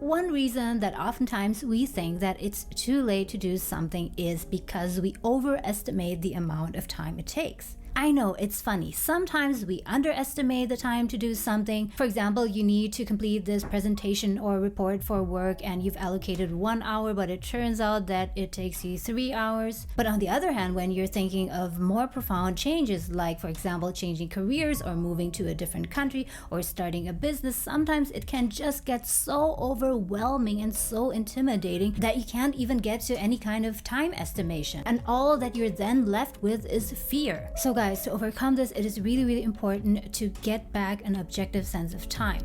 One reason that oftentimes we think that it's too late to do something is because we overestimate the amount of time it takes. I know, it's funny. Sometimes we underestimate the time to do something. For example, you need to complete this presentation or report for work and you've allocated 1 hour, but it turns out that it takes you 3 hours. But on the other hand, when you're thinking of more profound changes, like for example, changing careers or moving to a different country or starting a business, sometimes it can just get so overwhelming and so intimidating that you can't even get to any kind of time estimation. And all that you're then left with is fear. So guys, to overcome this, it is really important to get back an objective sense of time.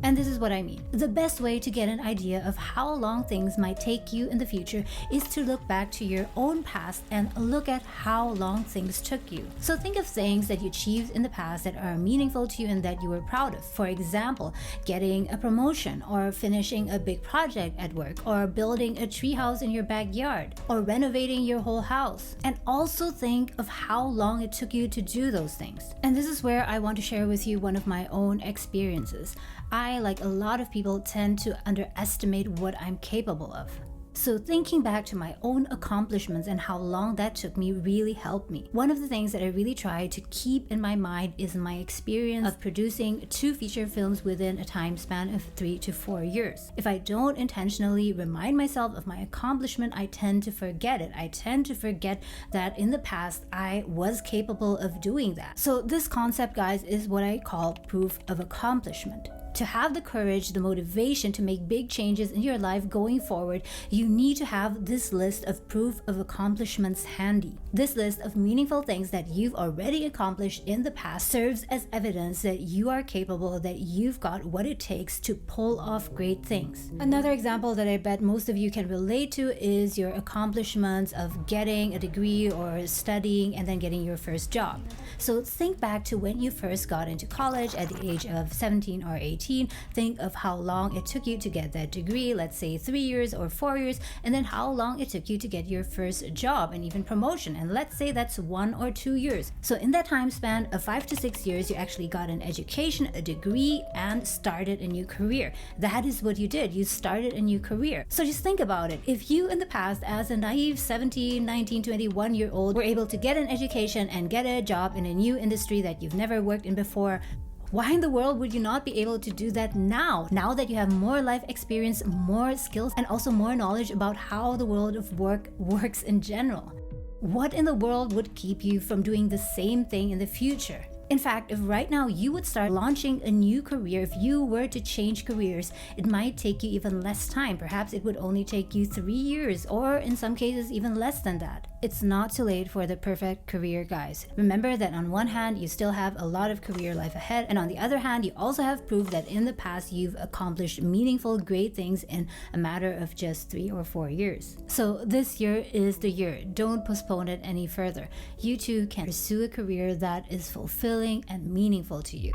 And this is what I mean. The best way to get an idea of how long things might take you in the future is to look back to your own past and look at how long things took you. So think of things that you achieved in the past that are meaningful to you and that you were proud of. For example, getting a promotion or finishing a big project at work or building a treehouse in your backyard or renovating your whole house. And also think of how long it took you to do those things. And this is where I want to share with you one of my own experiences. I, like a lot of people, tend to underestimate what I'm capable of. So thinking back to my own accomplishments and how long that took me really helped me. One of the things that I really try to keep in my mind is my experience of producing 2 feature films within a time span of 3 to 4 years. If I don't intentionally remind myself of my accomplishment, I tend to forget it. I tend to forget that in the past I was capable of doing that. So this concept, guys, is what I call proof of accomplishment. To have the courage, the motivation to make big changes in your life going forward, you need to have this list of proof of accomplishments handy. This list of meaningful things that you've already accomplished in the past serves as evidence that you are capable, that you've got what it takes to pull off great things. Another example that I bet most of you can relate to is your accomplishments of getting a degree or studying and then getting your first job. So think back to when you first got into college at the age of 17 or 18. Think of how long it took you to get that degree, let's say 3 years or 4 years, and then how long it took you to get your first job and even promotion, and let's say that's 1 or 2 years. So in that time span of 5 to 6 years, you actually got an education, a degree, and started a new career. That is what you did. You started a new career. So just think about it. If you in the past, as a naive 17, 19, 21-year-old, were able to get an education and get a job in a new industry that you've never worked in before, why in the world would you not be able to do that now? Now that you have more life experience, more skills, and also more knowledge about how the world of work works in general. What in the world would keep you from doing the same thing in the future? In fact, if right now you would start launching a new career, if you were to change careers, it might take you even less time. Perhaps it would only take you 3 years, or in some cases even less than that. It's not too late for the perfect career, guys. Remember that on one hand, you still have a lot of career life ahead, and on the other hand, you also have proof that in the past you've accomplished meaningful, great things in a matter of just 3 or 4 years. So this year is the year. Don't postpone it any further. You too can pursue a career that is fulfilling and meaningful to you.